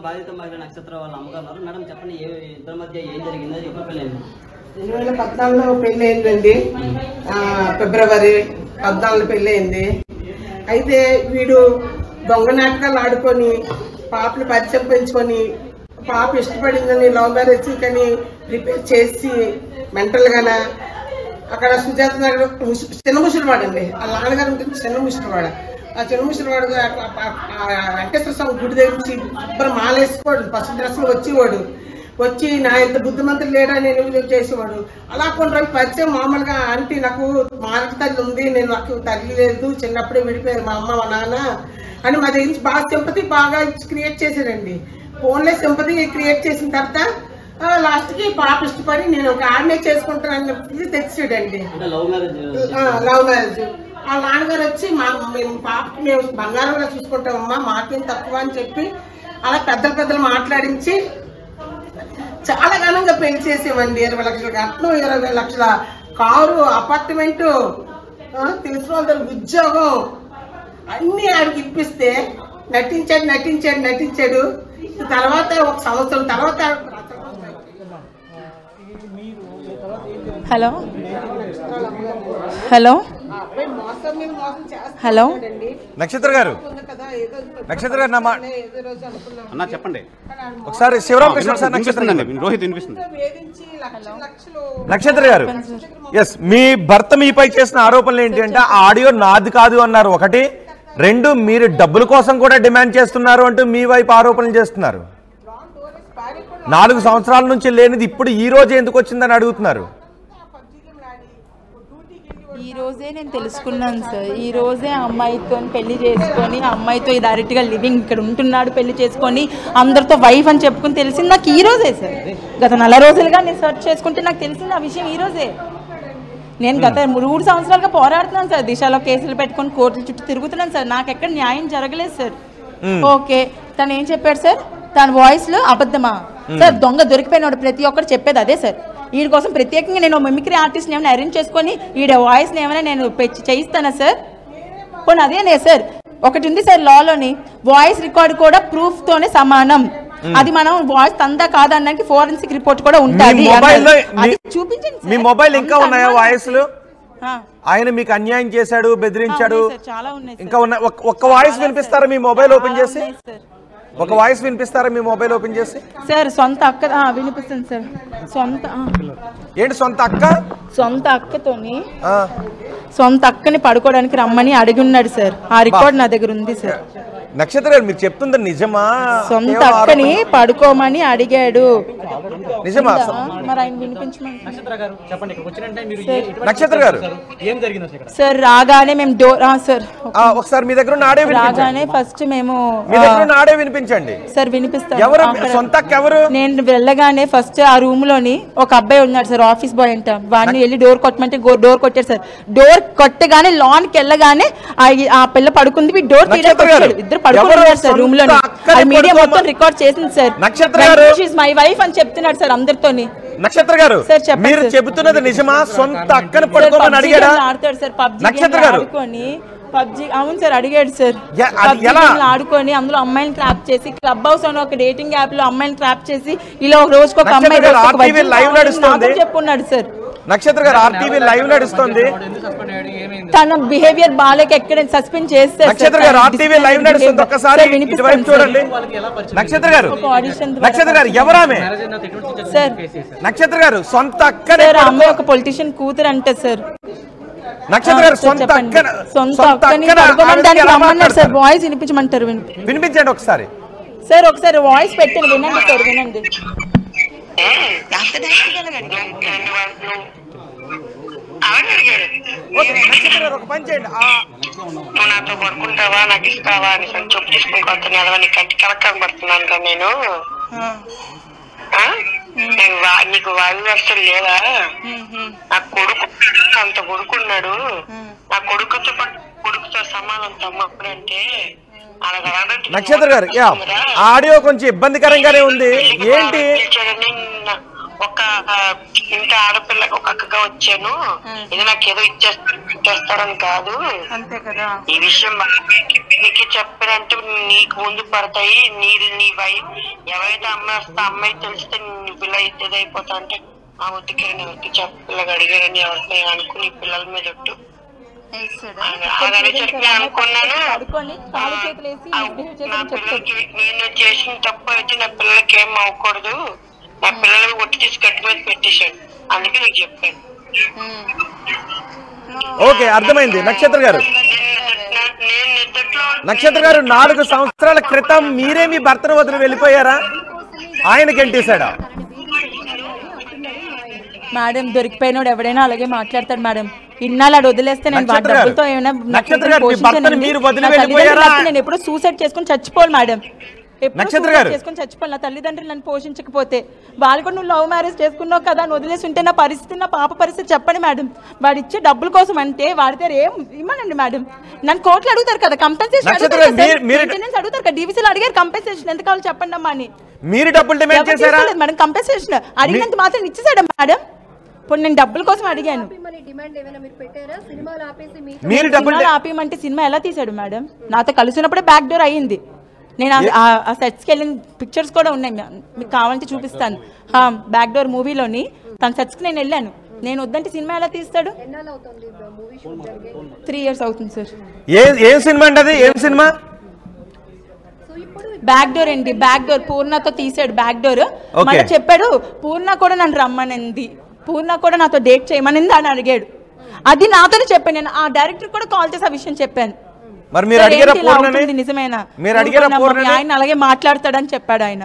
బాధిత మహిళ నక్షత్ర వాళ్ళ అమ్మగారు. మేడం చెప్పండి, ఇద్దరి మధ్య ఏం జరిగిందో ఎప్పుడు పెళ్ళైంది? 2014లో పెళ్లి అయిందండి. ఫిబ్రవరి 14 పెళ్లి అయింది. అయితే వీడు దొంగ నాటకాలు ఆడుకొని పాపలు పరిచయం పెంచుకొని పాప ఇష్టపడిందని లవ్ మ్యారేజ్ కానీ ప్రిపేర్ చేసి మెంటల్ గానా అక్కడ సుజాత నగర్ చిన్న ముసలివాడు అండి. ఆ నాన్నగారు ఉంటుంది చిన్న ముసలివాడ. ఆ చిన్న ముసలివాడు వెంకటేశ్వర స్వామి గుడి దగ్గర నుంచి శుభ్రం మాలేసుకోడు, పసుపు డ్రెస్సులు వచ్చి నా ఇంత బుద్ధిమంతులు లేడా నేను చేసేవాడు. అలా కొన్ని రోజులు పరిచయం మామూలుగా ఆంటీ నాకు మారటి తల్లి ఉంది, నేను నాకు తల్లి లేదు, చిన్నప్పుడే విడిపోయారు మా అమ్మ మా నాన్న అని మా దగ్గర నుంచి బాగా సింపతి బాగా క్రియేట్ చేశారండి. ఫోన్లే సింపతి క్రియేట్ చేసిన తర్వాత లాస్ట్కి పాప ఇష్టపడి నేను ఒక ఆడనే చేసుకుంటానని చెప్పి తెచ్చాడండి. Love marriage. వాళ్ళ నాన్నగారు వచ్చి మేము పాపకి మేము బంగారంగా చూసుకుంటామమ్మా, మాకేం తక్కువ అని చెప్పి అలా పెద్దలు మాట్లాడించి చాలా ఘనంగా పెళ్లి చేసేవండి. 20 లక్షల కట్నం, 20 లక్షల కారు, అపార్ట్మెంటు, తెలిసిన వాళ్ళ దగ్గర ఉద్యోగం అన్ని ఆడికి ఇప్పిస్తే నటించాడు. తర్వాత 1 సంవత్సరం తర్వాత హలో హలో హలో నక్షత్ర గారు అన్నా చెప్పండి ఒకసారి. శివరామకృష్ణ సార్, రోహిత్ వినిపిస్తుంది. నక్షత్ర గారు, ఎస్, మీ భర్త మీపై చేసిన ఆరోపణలు ఏంటి అంటే ఆడియో నాది కాదు అన్నారు. 1, 2 మీరు డబ్బుల కోసం కూడా డిమాండ్ చేస్తున్నారు అంటూ మీ వైపు ఆరోపణలు చేస్తున్నారు. 4 సంవత్సరాల నుంచి లేనిది ఇప్పుడు ఈ రోజు ఎందుకు వచ్చిందని అడుగుతున్నారు. ఈ రోజే నేను తెలుసుకున్నాను సార్. ఈ రోజే ఆ అమ్మాయితో పెళ్లి చేసుకొని ఆ అమ్మాయితో డైరెక్ట్గా లివింగ్ ఇక్కడ ఉంటున్నాడు, పెళ్లి చేసుకొని అందరితో వైఫ్ అని చెప్పుకుని తెలిసింది నాకు ఈ రోజే సార్. గత 4 రోజులుగా నేను సెర్చ్ చేసుకుంటే నాకు తెలిసింది ఆ విషయం ఈ రోజే. నేను గత 3 సంవత్సరాలుగా పోరాడుతున్నాను సార్. దిశలో కేసులు పెట్టుకొని కోర్టుల చుట్టూ తిరుగుతున్నాను సార్. నాకు ఎక్కడ న్యాయం జరగలేదు సార్. ఓకే, తను ఏం చెప్పాడు సార్? తన వాయిస్లో అబద్ధమా సార్? దొంగ దొరికిపోయినాడు ప్రతి ఒక్కరు చెప్పేది అదే సార్. వీడి కోసం ప్రత్యేకంగా నేను మిమిక్రీ ఆర్టిస్ట్ని ఏమైనా అరేంజ్ చేసుకొని వీడి వాయిస్ని ఏమైనా నేను చేయిస్తానా సార్? పోనీ అదేనే సార్. ఒకటి ఉంది సార్ లాలోని, వాయిస్ రికార్డ్ కూడా ప్రూఫ్తోనే సమానం. అది మనం వాయిస్ తందా కాదనడానికి ఫోరెన్సిక్ రిపోర్ట్ కూడా ఉంటుంది. చూపించండి. మీ మొబైల్ ఇంకా ఉన్నాయా వాయిస్లు? ఆయన మీకు అన్యాయం చేశాడు, బెదిరించాడు, చాలా ఉన్నాయి. ఇంకా ఉన్నాయి. ఒక్క వాయిస్ వినిపిస్తారా మీ మొబైల్ ఓపెన్ చేసి? ఒక వాయిస్ వినిపిస్తారా మీ మొబైల్ ఓపెన్ చేసి? సార్ సొంత అక్క వినిపిస్తుంది సార్. ఏంటి సొంత అక్క? సొంత అక్కతోని సొంత అక్కని పడుకోవడానికి రమ్మని అడిగి ఉన్నాడు సార్. ఆ రికార్డ్ నా దగ్గర ఉంది సార్. నక్షత్ర గారు, మీరు చెప్తుంది నిజమా? సొంత అక్కని పడుకోమని అడిగాడు. నిజమా? మరి ఆయన వినిపించమని. నక్షత్ర గారు, సార్ రాగానే మేము సార్ ఒకసారి మీ దగ్గర ఉన్న ఆడియో రాగానే ఫస్ట్ మేము మీ దగ్గర ఉన్న ఆడియో వినిపించండి సార్. వినిపిస్తాను. ఎవరు సొంత అక్క? ఎవరు? నేను వెళ్ళగానే ఫస్ట్ ఆ రూమ్ లోని ఒక అబ్బాయి ఉన్నాడు సార్, ఆఫీస్ బాయ్ అంట. వాడిని వెళ్ళి డోర్ కొట్టమంటే డోర్ కొట్టాడు సార్. డోర్ కొట్టగానే లాన్ కి వెళ్ళగానే ఆ పిల్ల పడుకుంది, డోర్ తీయడానికి ఇద్దరు పడుకున్నారు సార్ రూమ్ లో. మీడియా మొత్తం రికార్డ్ చేసింది సార్. నక్షత్ర గారు, మై వైఫ్ అని చెప్తున్నాడు సార్ అందరితోని. నక్షత్ర గారు, మీరు చెబుతున్నది నిజమా? సొంత అక్కని పడుకోమని అడిగాడా? ఆడతాడు సార్ పబ్జి నక్షత్ర గారు. పబ్జి అవును సార్ అడిగాడు సార్. ఆడుకొని అందులో అమ్మాయిని ట్రాప్ చేసి క్లబ్ హౌస్ అని ఒక డేటింగ్ యాప్ లో అమ్మాయిని ట్రాప్ చేసి ఇలా ఒక రోజుకి ఒక అమ్మాయి చెప్పున్నాడు సార్. నక్షత్ర గారు, ఆర్టీవీ లైవ్ నడుస్తుంది. తన బిహేవియర్ బాలేక ఎక్కడ సస్పెండ్ చేస్తే నక్షత్ర గారు, ఆర్టీవీ లైవ్ నడుస్తుంది. ఒక్కసారి ఇటువైపు చూడండి. నక్షత్ర గారు, నక్షత్ర గారు ఎవరామే? సార్ నక్షత్ర గారు, సొంత అక్క అమ్మాయి ఒక పొలిటీషియన్ కూతురు అంటే సార్. నక్షత్ర గారు, సొంత అక్కని రమ్మన్నారు సార్. వాయిస్ వినిపించమంటారు. వినిపించండి ఒకసారి సార్. ఒకసారి వాయిస్ పెట్టండి, వినండి సార్, వినండి. ఒక పని చేయండి. నువ్వు నాతో పడుకుంటావా, నాకు ఇస్తావా అని చెప్పు తీసుకుంటున్నావా? నీ కంటి కలక్కం పడుతున్నాను నేను. నీకు వాయు వ్యవస్థలు లేదా? నా కొడుకు అంత కొడుకున్నాడు. నా కొడుకుతో సమానం తమ్మప్పుడు అంటే నక్షత్ర గారు, ఆడియో కొంచెం ఇబ్బందికరంగానే ఉంది. ఏంటి ఒక ఇంటి ఆడపిల్లకి ఒక అక్కగా వచ్చాను. ఇది నాకు ఏదో ఇచ్చేస్తారని కాదు. అంతే కదా. ఈ విషయం నీకు చెప్పారంటే నీకు ముందు పడతాయి. నీ ఎవరైతే అమ్మాయి వస్తే అమ్మాయి తెలిస్తే నువ్వు ఇలా ఇదేదైపోతా అంటే ఆ వద్దుకి పిల్లగా అడిగారని ఎవరితో అనుకుని పిల్లల మీద ఒట్టు అనుకున్నాను. నా పిల్లలకి నేను చేసిన తప్పు అయితే నా పిల్లలకి ఏం అవ్వకూడదు. నా పిల్లలకి ఒట్టి తీసి గట్టి మీద పెట్టేశాడు. అందుకే నీకు చెప్పాను. ఓకే, అర్థమైంది. నక్షత్ర గారు, నక్షత్ర గారు 4 సంవత్సరాల క్రితం మీరే మీ భర్తను వదిలి వెళ్ళిపోయారా? ఆయనకి ఎంటేశాడా? మేడం దొరికిపోయినోడు ఎవడైనా అలాగే మాట్లాడతాడు మేడం. ఇన్నాళ్ళు అది వదిలేస్తే నేను డబ్బులతో ఏమైనా నేను ఎప్పుడు సూసైడ్ చేసుకుని చచ్చిపోవాలి మేడం. చేసుకుని చచ్చిపోవాలి. నా తల్లిదండ్రులు నన్ను పోషించకపోతే వాళ్ళు కూడా నువ్వు లవ్ మ్యారేజ్ చేసుకున్నావు కదా అని వదిలేసి ఉంటే నా పరిస్థితి, నా పాప పరిస్థితి చెప్పండి మేడం. వాడు ఇచ్చే డబ్బుల కోసం అంటే వాడితే ఏం ఇవ్వనండి మేడం. నన్ను కోట్లు అడుగుతారు కదా, కంపెన్సేషన్ అడుగుతారు కదా, డీవీసీలో అడిగారు కంపెన్సేషన్ ఎంత కావాలో చెప్పండి అమ్మా అని. మీరు డబ్బులు డిమాండ్ చేశారా మేడం? కంపెన్సేషన్ అడిగినంత మాత్రం ఇచ్చేసాడా మేడం? ఇప్పుడు నేను డబ్బుల కోసం అడిగాను. ఆపేయమంటే సినిమా ఎలా తీసాడు మేడం? నాతో కలిసినప్పుడే బ్యాక్ డోర్ అయ్యింది. నేను ఆ సెట్స్కి వెళ్ళిన పిక్చర్స్ కూడా ఉన్నాయి, మీకు కావాలంటే చూపిస్తాను. బ్యాక్ డోర్ మూవీలోని తన సెట్స్కి నేను వెళ్ళాను. నేను వద్దంటే సినిమా ఎలా తీస్తాడు? 3 years అవుతుంది సార్. ఏం సినిమా అండి అది? ఏం సినిమా? బ్యాక్ డోర్ అండి. బ్యాక్ డోర్ పూర్ణతో తీసాడు. బ్యాక్ డోర్ మళ్ళీ చెప్పాడు పూర్ణ కూడా నన్ను రమ్మనింది, పూర్ణ కూడా నాతో డేట్ చేయమనింది అని అడిగాడు. అది నాతోనే చెప్పాను. నేను ఆ డైరెక్టర్ కూడా కాల్ చేసి ఆ విషయం చెప్పాను. మరి మీరు అడిగారా పూర్ణని? నిజమేనా? మీరు అడిగారా పూర్ణని? ఆయన అలాగే మాట్లాడతాడని చెప్పాడు ఆయన.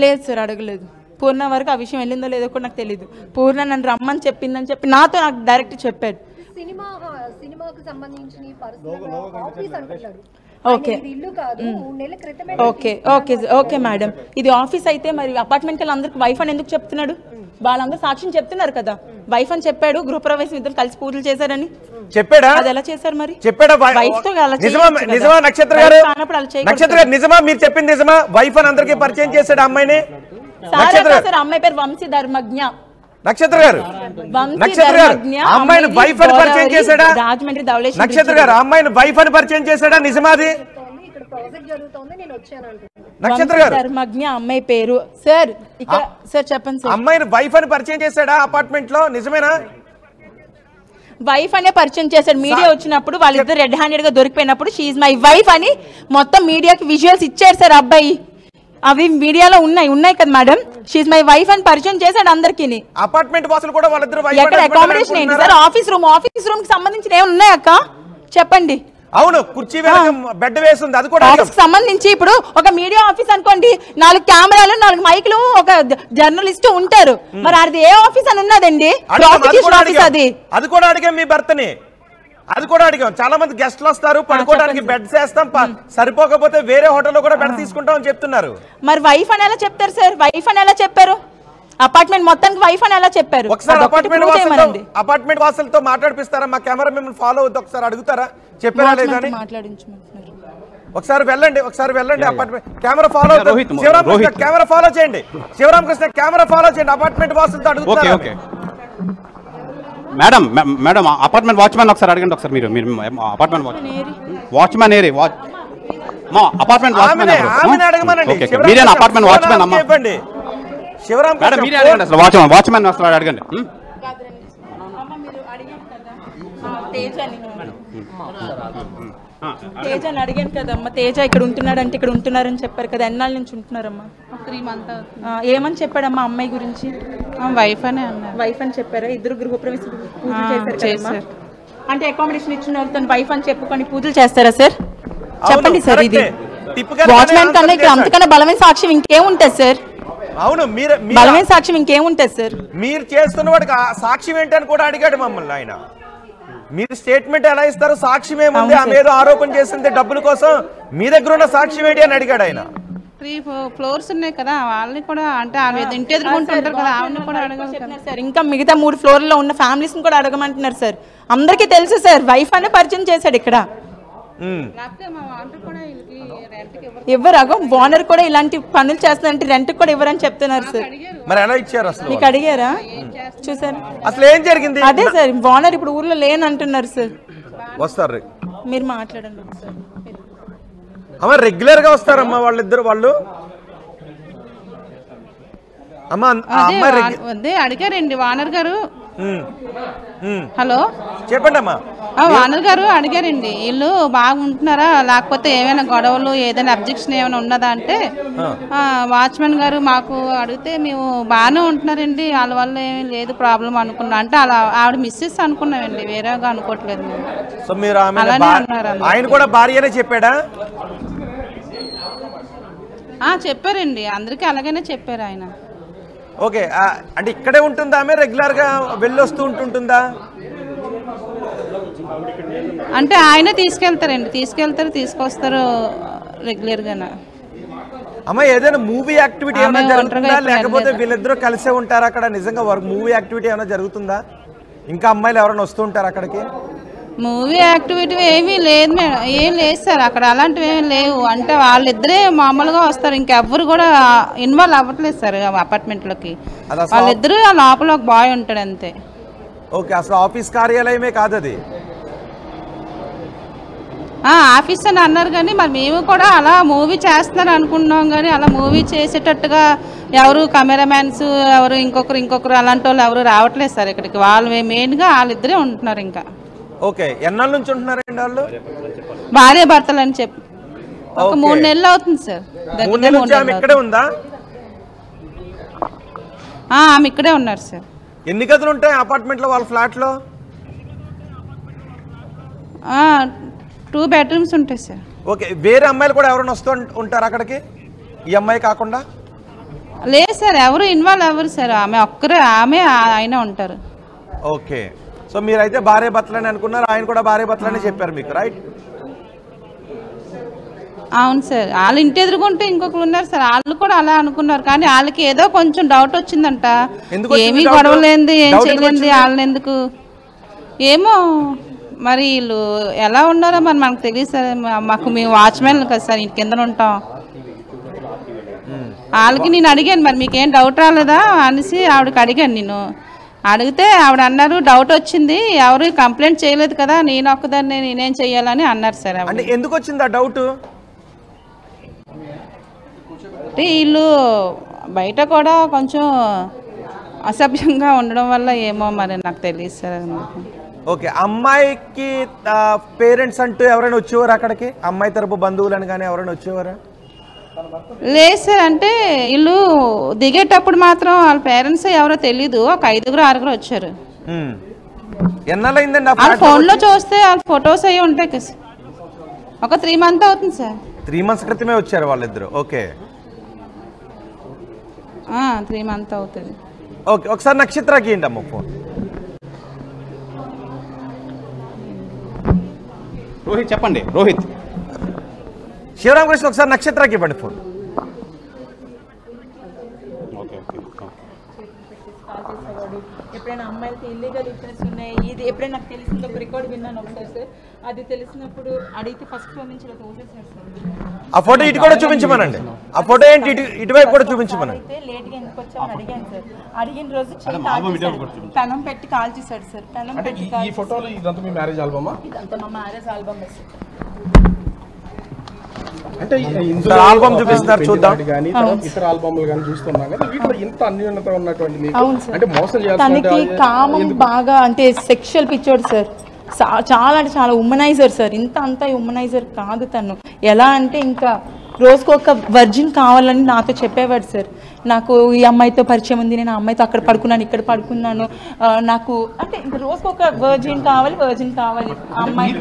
లేదు సార్, అడగలేదు. పూర్ణ వరకు ఆ విషయం వెళ్ళిందో లేదో కూడా నాకు తెలియదు. పూర్ణ నన్ను రమ్మని చెప్పిందని చెప్పి నాతో నాకు డైరెక్ట్ చెప్పాడు. సినిమాకు సంబంధించిన ఆఫీస్ అంటున్నాడు. Okay okay okay okay madam, ఇది ఆఫీస్ అయితే మరి అపార్ట్మెంట్ అందరికి వైఫ్ అని ఎందుకు చెప్తున్నాడు? వాళ్ళందరూ సాక్ష్యం చెప్తున్నారు కదా, వైఫ్ అని చెప్పాడు. గృహప్రవేశం ఇద్దరు కలిసి పూజలు చేశారని చెప్పాడా? అది ఎలా చేశారు మరి? చెప్పాడా? వైఫ్ తో నిజమా నక్షత్ర గారు? నక్షత్ర గారు నిజమా? మీరు చెప్పింది నిజమా? వైఫ్ అని అందరికీ పరిచయం చేశాడు అమ్మాయిని? అమ్మాయి పేరు వంశీ ధర్మజ్ఞ. నక్షత్ర గారు, నక్షత్ర గారు అమ్మాయిని వైఫ్ అని పరిచయం చేశాడా? రాజమండ్రి ధవళేశ్వరం. నక్షత్ర గారు అమ్మాయిని వైఫ్ అని పరిచయం చేశాడా? నిజమాది? నక్షత్ర గారు ధర్మజ్ఞ అమ్మాయి పేరు. సార్ ఇక్కడ సార్ చెప్పండి సార్. అమ్మాయిని వైఫ్ అని పరిచయం చేశాడా అపార్ట్మెంట్ లో? నిజమేనా? వైఫ్ అనే పరిచయం చేశాడు. మీడియా వచ్చినప్పుడు వాళ్ళిద్దరు రెడ్ హ్యాండెడ్ గా దొరికిపోయినప్పుడు షీఈ్ మై వైఫ్ అని మొత్తం మీడియాకి విజువల్స్ ఇచ్చారు సార్ అబ్బాయి. అవి మీడియాలో ఉన్నాయి కదా మేడం. షీఈ్ మై వైఫ్ అని పరిచయం చేశాడు అందరికి. అపార్ట్మెంట్ వాసులు కూడా వాళ్ళిద్దరు ఎక్కడ అకామిడేషన్ ఏంటి సార్? ఆఫీస్ రూమ్ కి సంబంధించిన ఏమైనా ఉన్నాయక్క చెప్పండి. అవును, కుర్చీ బెడ్ వేసింది, అది కూడా సంబంధించి. ఇప్పుడు ఒక మీడియా ఆఫీస్ అనుకోండి, 4 కెమెరాలు 4 మైకులు ఒక జర్నలిస్ట్ ఉంటారు. మరి అది ఏ ఆఫీస్ అని ఉన్నదండి? ప్రాసిక్యూషన్ ఆఫీస్ అది. అది కూడా అడిగాం మీ భర్తని, అది కూడా అడిగాం. చాలా మంది గెస్ట్లు వస్తారు, పడుకోవడానికి బెడ్ చేస్తాం, సరిపోకపోతే వేరే హోటల్లో కూడా బెడ్ తీసుకుంటాం అని చెప్తున్నారు. మరి వైఫ్ అని ఎలా చెప్తారు సార్? వైఫ్ అని ఎలా చెప్పారు? అపార్ట్మెంట్ మొత్తానికి వైఫ్ అని ఎలా చెప్పారు? ఒకసారి అపార్ట్మెంట్ వాసులతో మాట్లాడిపిస్తారా? మా కెమెరా మిమ్మల్ని ఫాలో అవుతుంది, ఒకసారి అడుగుతారా చెప్పారా లేదని? ఒకసారి వెళ్ళండి అపార్ట్మెంట్ కెమెరా ఫాలో అవుతుంది. శివరామకృష్ణ కెమెరా ఫాలో చేయండి. శివరామకృష్ణ కెమెరా ఫాలో చేయండి. అపార్ట్మెంట్ వాసులతో అడుగుతారా? మేడం అపార్ట్మెంట్ వాచ్మెన్ ఒకసారి అడగండి. ఒకసారి మీరు అపార్ట్మెంట్ వాచ్మెన్ ఏరి అపార్ట్మెంట్ వాచ్మెన్ మీరేనా? అపార్ట్మెంట్ వాచ్మెన్ అమ్మా మేడం మీరే అడగండి. అసలు వాచ్మెన్ అసలు అడగండి. తేజ అని అడిగాను కదమ్మా. తేజ ఇక్కడ ఉంటున్నాడంటే ఇక్కడ ఉంటున్నారని చెప్పారు కదా, ఎన్నాళ్ళ నుంచి ఉంటున్నారమ్మా? 3 months. ఏమని చెప్పాడమ్మా అమ్మాయి గురించి? వైఫ్ అని అన్నారు. వైఫ్ అని చెప్పారా? ఇద్దరు గృహప్రవేశం పూజలు చేశారు అంటే అకామిడేషన్ ఇచ్చిన వాళ్ళతో వైఫ్ అని చెప్పుకొని పూజలు చేస్తారా సార్? చెప్పండి సార్. ఇది వాచ్మెన్ కన్నా ఇక్కడ అంతకన్నా బలమైన సాక్ష్యం ఇంకేముంటుంది సార్? అవును, బలమైన సాక్ష్యం ఇంకేముంటుంది సార్? మీరు చేస్తున్న వాడికి సాక్ష్యం ఏంటని కూడా అడిగాడు మమ్మల్ని ఆయన. మీరు స్టేట్మెంట్ ఎలా ఇస్తారు? సాక్ష్యం ఏముంది? ఆమె ఏదో ఆరోపణ చేసింది డబ్బుల కోసం, మీ దగ్గర ఉన్న సాక్ష్యం ఏంటి అని అడిగాడు ఆయన. 3 floors ఉన్నాయి కదా, వాళ్ళని కూడా అంటే ఆమె ఇంటి ఎదుర్కొంటుంటారు కదా, ఆమెను కూడా అడగలుగుతారు సార్. ఇంకా మిగతా 3 floorలో ఉన్న ఫ్యామిలీస్ కూడా అడగమంటున్నారు సార్. అందరికీ తెలుసు సార్, వైఫ్ అనే పరిచయం చేశాడు ఇక్కడ. ఇవ్వరు. అగో ఓనర్ కూడా ఇలాంటి పనులు చేస్తారంటే రెంట్ కూడా ఇవ్వరని చెప్తున్నారు సార్. మరి ఎలా ఇచ్చారు అసలు? మీకు అడిగారా? చూసారు అసలు ఏం జరిగింది? అదే సార్, ఓనర్ ఇప్పుడు ఊర్లో లేనంటున్నారు సార్. వస్తారు, మీరు మాట్లాడండి సార్. అమ్మ రెగ్యులర్ గా వస్తారమ్మా వాళ్ళిద్దరు వాళ్ళు? అమ్మా అదే అడిగారండి వానర్ గారు. హలో చెప్పండి అమ్మా. వానర్ గారు అడిగారండి, వీళ్ళు బాగుంటున్నారా లేకపోతే ఏమైనా గొడవలు ఏదైనా అబ్జెక్షన్ ఏమైనా ఉన్నదా అంటే వాచ్మెన్ గారు మాకు అడిగితే మేము బాగానే ఉంటున్నారండి, వాళ్ళ వల్ల ఏమీ లేదు ప్రాబ్లం అనుకున్నా అంటే అలా ఆవిడ మిస్సెస్ అనుకున్నామండి, వేరేగా అనుకోవట్లేదు మేము. సో మీరు ఆయన కూడా భార్యనే చెప్పాడా? చెప్పారండి, అందరికీ అలాగనే చెప్పారు ఆయన. ఓకే, అంటే ఇక్కడే ఉంటుందా ఆమె? రెగ్యులర్ గా వెళ్ళొస్తూ ఉంటుందా? అంటే ఆయనే తీసుకెళ్తారండి, తీసుకొస్తారు రెగ్యులర్ గానే. అమ్మ ఏదైనా మూవీ యాక్టివిటీ ఏమైనా జరుగుతుందా లేకపోతే వీళ్ళిద్దరూ కలిసే ఉంటారా అక్కడ? నిజంగా మూవీ యాక్టివిటీ ఏమైనా జరుగుతుందా? ఇంకా అమ్మాయిలు ఎవరైనా వస్తూ ఉంటారు అక్కడికి? మూవీ యాక్టివిటీ ఏమీ లేదు మేడం, ఏం లేదు సార్ అక్కడ, అలాంటివి ఏమీ లేవు. అంటే వాళ్ళిద్దరే మామూలుగా వస్తారు, ఇంకెవ్వరు కూడా ఇన్వాల్వ్ అవ్వట్లేదు సార్ అపార్ట్మెంట్లోకి. వాళ్ళిద్దరూ లోపల ఒక బాయ్ ఉంటాడు అంతే. ఓకే, అసలు ఆఫీస్ కార్యాలయమే కాదు అది? ఆఫీస్ అని అన్నారు కానీ మరి మేము కూడా అలా మూవీ చేస్తున్నారు అనుకున్నాం కానీ అలా మూవీ చేసేటట్టుగా ఎవరు కెమెరామ్యాన్స్ ఎవరు ఇంకొకరు అలాంటి వాళ్ళు ఎవరు రావట్లేదు సార్ ఇక్కడికి. వాళ్ళు మెయిన్గా వాళ్ళిద్దరే ఉంటున్నారు. ఇంకా ఓకే, ఎన్నాళ్ళ నుంచి ఉంటున్నారండి వాళ్ళు? భార్య భర్తలు అని చెప్పి ఒక 3 నెలలు అవుతుంది సార్. ఇక్కడే ఉందా? ఆమె ఇక్కడే ఉన్నారు సార్. ఎన్ని గదులు ఉంటాయి అపార్ట్మెంట్ లో వాళ్ళ ఫ్లాట్ లో? 2 bedrooms ఉంటాయి సార్. ఓకే, వేరే అమ్మాయిలు కూడా ఎవరైనా వస్తూ ఉంటారు అక్కడికి ఈ అమ్మాయి కాకుండా? లేదు సార్, ఎవరు ఇన్వాల్వ్ అవ్వరు సార్, ఆమె ఒక్కరే, ఆమె ఆయన ఉంటారు. ఓకే, సో మీరైతే భార్య భర్తలని అనుకున్నారు, ఆయన కూడా భార్య భర్తలని చెప్పారు మీకు, రైట్? అవును సార్, వాళ్ళు ఇంటి ఎదురుకుంటే ఇంకొకరు ఉన్నారు సార్, వాళ్ళు కూడా అలా అనుకున్నారు కానీ వాళ్ళకి ఏదో కొంచెం డౌట్ వచ్చిందంట. ఏమీ గొడవలేంది ఏం చేయలేంది వాళ్ళని ఎందుకు ఏమో మరి వీళ్ళు ఎలా ఉన్నారో మరి మనకు తెలియదు సార్. మాకు మేము వాచ్మెన్ కదా సార్, ఇంటి కింద ఉంటాం. వాళ్ళకి నేను అడిగాను మరి మీకేం డౌట్ రాలేదా అనేసి ఆవిడకి అడిగాను. నేను అడిగితే ఆవిడ అన్నారు డౌట్ వచ్చింది, ఎవరు కంప్లైంట్ చేయలేదు కదా, నేను ఒక్కదాన్ని నేనేం చెయ్యాలని అన్నారు సార్. అంటే ఎందుకు వచ్చింది ఆ డౌట్? అంటే వీళ్ళు బయట కూడా కొంచెం అసభ్యంగా ఉండడం వల్ల ఏమో మరి నాకు తెలియదు సార్. ఓకే, అమ్మాయికి పేరెంట్స్ అంటూ ఎవరైనా వచ్చేవారు అక్కడికి? అమ్మాయి తరపు బంధువులని కానీ ఎవరైనా వచ్చేవారా? లేదు సార్, అంటే వీళ్ళు దిగేటప్పుడు మాత్రం వాళ్ళ పేరెంట్స్ ఎవరో తెలీదు, ఒక 5-6 వచ్చారు. ఎన్నాళ్ళైందండి? వాళ్ళ ఫోన్లో చూస్తే వాళ్ళ ఫొటోస్ అవి ఉంటాయి కదా సార్, ఒక 3 months అవుతుంది సార్. 3 months క్రితమే వచ్చారు వాళ్ళిద్దరు? ఓకే 3 months అవుతుంది. ఓకే, ఒకసారి నక్షత్రకి ఏంటమ్మా ఫోన్. రోహిత్ చెప్పండి. రోహిత్, శివరామకృష్ణ ఒకసారి నక్షత్రకి ఇవ్వండి ఫోన్. ఎప్పుడైనా అమ్మాయిలకి ఇల్లీగల్ ఇంట్రెస్ట్ ఉన్నాయి, ఇది ఎప్పుడైనా నాకు తెలిసింది ఒక రికార్డ్ విన్నాను ఒకసారి సార్. అది తెలిసినప్పుడు అడిగితే ఫస్ట్ ఫ్లోర్ నుంచి ఇలా తోసేసారు సార్. ఆ ఫోటో ఇటు కూడా చూపించమనండి. ఆ ఫోటో ఏంటి ఇటువైపు కూడా చూపించమనండి. అయితే లేట్గా ఎందుకు వచ్చామని అడిగాను సార్. అడిగిన రోజు పెనం పెట్టి కాల్ చేశాడు సార్. పెనం పెట్టి ఈ ఫోటోలు ఇదంతా మీ మ్యారేజ్ ఆల్బమా? ఇదంతా మా మ్యారేజ్ ఆల్బమ్ సార్. అంటే ఆల్బమ్ చూపిస్తున్నారు చూద్దాం. కానీ ఇతర ఆల్బమ్లు కానీ చూస్తున్నాం కదా, వీటిలో ఇంత అన్యోన్యత ఉన్నటువంటి అంటే మోసం చేయాలి. తనకి కామం బాగా అంటే సెక్షువల్ పిచ్చోడు సార్, చాలా అంటే చాలా ఉమనైజర్ సార్. ఇంత అంతా ఉమనైజర్ కాదు తను. ఎలా అంటే ఇంకా రోజుకు ఒక వర్జిన్ కావాలని నాతో చెప్పేవాడు సార్. నాకు ఈ అమ్మాయితో పరిచయం ఉంది, నేను ఆ అమ్మాయితో అక్కడ పడుకున్నాను ఇక్కడ పడుకున్నాను, నాకు అంటే ఇంకా రోజుకు ఒక వర్జిన్ కావాలి అమ్మాయి.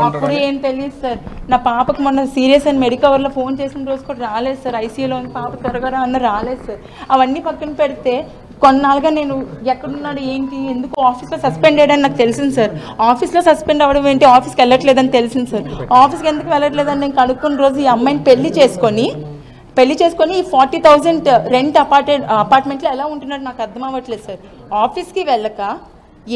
అప్పుడు ఏం తెలియదు సార్. నా పాపకి మొన్న సీరియస్ అని మెడికవర్లో ఫోన్ చేసిన రోజు కూడా రాలేదు సార్. ఐసీయూలో పాప త్వరగా అన్న రాలేదు సార్. అవన్నీ పక్కన పెడితే కొన్నాళ్ళుగా నేను ఎక్కడున్నాడు ఏంటి ఎందుకు ఆఫీస్లో సస్పెండ్ అయ్యాడని నాకు తెలిసింది సార్. ఆఫీస్లో సస్పెండ్ అవ్వడం ఏంటి, ఆఫీస్కి వెళ్ళట్లేదని తెలిసింది సార్. ఆఫీస్కి ఎందుకు వెళ్ళట్లేదని నేను కనుక్కున్న రోజు ఈ అమ్మాయిని పెళ్లి చేసుకొని ఈ 40,000 రెంట్ అపార్ట్మెంట్లో ఎలా ఉంటున్నాడు నాకు అర్థం అవ్వట్లేదు సార్. ఆఫీస్కి వెళ్ళక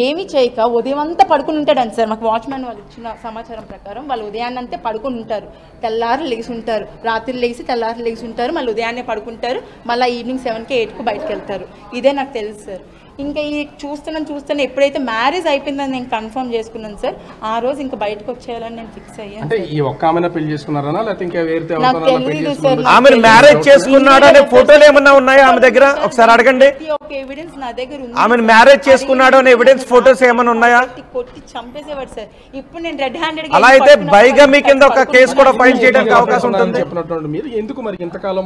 ఏమీ చేయక ఉదయం అంతా పడుకుని ఉంటాడంట సార్. మాకు వాచ్మెన్ వాళ్ళు ఇచ్చిన సమాచారం ప్రకారం వాళ్ళు ఉదయాన్నంతే పడుకుని ఉంటారు, తెల్లారు లెగిసి ఉంటారు, రాత్రి లెగిసి తెల్లారు లెగిసి ఉంటారు, మళ్ళీ ఉదయాన్నే పడుకుంటారు, మళ్ళీ ఈవినింగ్ 7కి 8కి బయటకు వెళ్తారు. ఇదే నాకు తెలుసు సార్. ఇంకా ఈ చూస్తున్నాను ఎప్పుడైతే మ్యారేజ్ అయిపోయిందని నేను కన్ఫర్మ్ చేసుకున్నాను సార్, ఆ రోజు ఇంకా బయటకు వచ్చేయాలని నేను ఫిక్స్ అయ్యాను. అంటే ఈ ఒక్క ఆమెను పెళ్లి చేసుకున్నారా లేకపోతే ఇంకా వేరే నాకు తెలియదు సార్. ఆమె మ్యారేజ్ చేసుకున్నాడు అనే ఫోటోలు ఏమన్నా ఉన్నాయా ఆమె దగ్గర? ఒకసారి అడగండి. ఒక ఎవిడెన్స్ నా దగ్గర ఉంది. ఆమె మ్యారేజ్ చేసుకున్నాడు అనే ఎవిడెన్స్ ఫోటోస్ ఏమన్నా ఉన్నాయా? కొట్టి చంపేసేవాడు సార్. ఇప్పుడు నేను రెడ్ హ్యాండెడ్ అలా అయితే బైగమీ కింద ఒక కేసు కూడా ఫైల్ చేయడానికి అవకాశం ఉంటుంది. చెప్పినట్టు మీరు ఎందుకు మరి ఇంతకాలం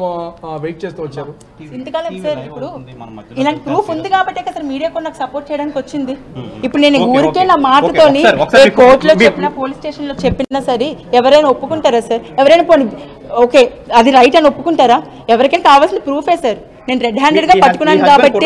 వెయిట్ చేస్తూ వచ్చారు? ఇంతకాలం సార్ ఇప్పుడు ఇలాంటి ప్రూఫ్ ఉంది కాబట్టి అసలు మీడియా కూడా నాకు సపోర్ట్ చేయడానికి వచ్చింది. ఇప్పుడు నేను ఊరికే నా మాటతోని కోర్టులో చెప్పినా పోలీస్ స్టేషన్ లో చెప్పినా సరే ఎవరైనా ఒప్పుకుంటారా సార్? ఎవరైనా ఓకే అది రైట్ అని ఒప్పుకుంటారా? ఎవరికైనా కావాల్సిన ప్రూఫే సార్. నేను రెడ్ హ్యాండెడ్ గా పట్టుకున్నాను కాబట్టి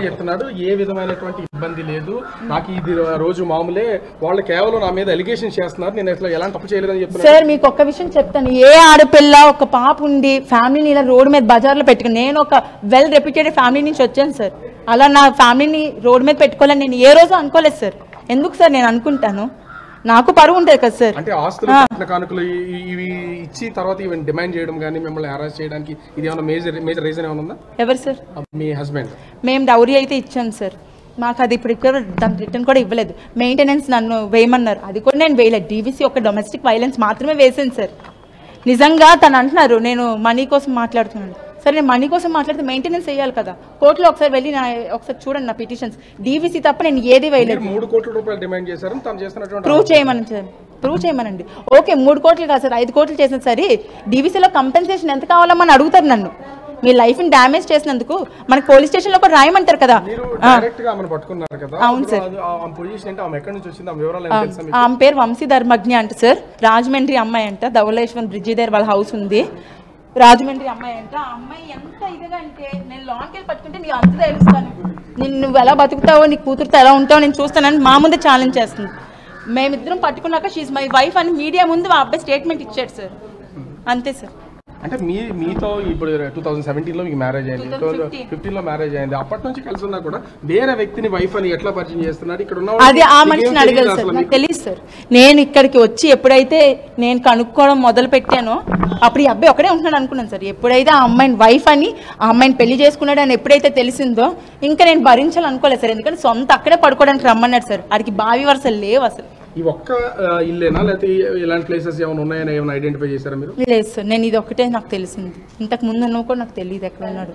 చెప్తున్నాడు ఏ విధమైనటువంటి ఇబ్బంది లేదు, నాకు ఇది రోజు మామూలే, వాళ్ళు కేవలం నా మీద అలిగేషన్ చేస్తున్నారు, నేను అసలు ఎలాంటి తప్పు చేయలేదని చెప్తున్నాను సార్. మీకు ఒక్క విషయం చెప్తాను, ఏ ఆడపిల్ల ఒక పాప ఉండి ఫ్యామిలీని ఇలా రోడ్డు మీద బజార్లో పెట్టుకుని, నేను ఒక వెల్ రెప్యూటెడ్ ఫ్యామిలీ నుంచి వచ్చాను సార్, అలా నా ఫ్యామిలీని రోడ్డు మీద పెట్టుకోవాలని నేను ఏ రోజు అనుకోలేదు సార్. ఎందుకు సార్ నేను అనుకుంటాను? నాకు పరువు ఉంటుంది కదా సార్. అంటే ఆస్తులు కానుకలు ఇవి ఇచ్చి తర్వాత ఇవి డిమాండ్ చేయడం కానీ మిమ్మల్ని అరెస్ట్ చేయడానికి ఇది ఏమైనా మేజర్ రీజన్ ఏమైనా ఉందా? ఎవరు సార్? మీ హస్బెండ్. మేము డౌరీ అయితే ఇచ్చాం సార్, మాకు అది ఇప్పుడు దాని రిటర్న్ కూడా ఇవ్వలేదు. మెయింటెనెన్స్ నన్ను వేయమన్నారు, అది కూడా నేను వేయలేదు. డీవీసీ ఒక డొమెస్టిక్ వైలెన్స్ మాత్రమే వేసాను సార్. నిజంగా తను అంటున్నారు నేను మనీ కోసం మాట్లాడుతున్నాను. సరే నేను మనీ కోసం మాట్లాడితే మెయింటెనెన్స్ వేయాలి కదా. కోర్టులో ఒకసారి వెళ్ళి ఒకసారి చూడండి నా పిటిషన్స్, డీవీసీ తప్ప నేను ఏది వేయలేదు. 3 కోట్ల రూపాయలు డిమాండ్ చేశారు, తను చేస్తున్నటువంటి ప్రూవ్ చేయమనండి. ఓకే 3 కోట్లు కాదు సార్, 5 కోట్లు చేసిన సరే డీవీసీలో కంపెన్సేషన్ ఎంత కావాలమ్మని అడుగుతారు నన్ను. మీ లైఫ్ ని డ్యామేజ్ చేసినందుకు మనకి పోలీస్ స్టేషన్ లో కూడా రాయమంటారు కదా. అవును సార్. ఆమె పేరు వంశీ ధర్మజ్ఞ అంట సార్, రాజమండ్రి అమ్మాయి అంట, ధవళేశ్వరం బ్రిడ్జి దగ్గర వాళ్ళ హౌస్ ఉంది, రాజమండ్రి అమ్మాయి అంట. ఆ అమ్మాయి ఎంత ఇదిగా అంటే నేను లాంగ్కి వెళ్ళి పట్టుకుంటే నీకు అంత తెలుస్తాను, నువ్వు ఎలా బతుకుతావో నీ కూతురుతో ఎలా ఉంటావో నేను చూస్తానని మా ముందే ఛాలెంజ్ చేస్తుంది. మేమిద్దరం పట్టుకున్నాక షీఈ్ మై వైఫ్ అని మీడియా ముందు ఆ అబ్బాయి స్టేట్మెంట్ ఇచ్చాడు సార్, అంతే సార్. అంటే మీతో ఇప్పుడు 2017లో మీకు మ్యారేజ్ అయింది, 2015లో మ్యారేజ్ అయింది, అప్పటి నుంచి కలిసి ఉన్నా కూడా వేరే వ్యక్తిని వైఫ్ అని ఎట్లా పరిచయం చేస్తున్నారు? ఇక్కడ ఉన్న అది ఆ మనిషిని అడగాలి సార్, నాకు తెలియదు సార్. నేను ఇక్కడికి వచ్చి ఎప్పుడైతే నేను కనుక్కోవడం మొదలు పెట్టానో అప్పుడు ఈ అబ్బాయి ఒకడే ఉంటున్నాడు అనుకున్నాను సార్. ఎప్పుడైతే ఆ అమ్మాయిని వైఫ్ అని ఆ అమ్మాయిని పెళ్లి చేసుకున్నాడు అని ఎప్పుడైతే తెలిసిందో ఇంకా నేను భరించాలనుకోలేదు సార్. ఎందుకంటే సొంత అక్కడే పడుకోవడానికి రమ్మన్నాడు సార్, వాడికి బావి వరుసలు లేవు అసలు. ఈ ఒక్క ఇల్లేనా లేకపోతే ఇలాంటి ప్లేసెస్ ఏమైనా ఉన్నాయని ఏమైనా ఐడెంటిఫై చేశారా మీరు? లేదు సార్, నేను ఇది ఒకటే నాకు తెలిసింది, ఇంతకు ముందు కూడా నాకు తెలియదు ఎక్కడ ఉన్నాడు.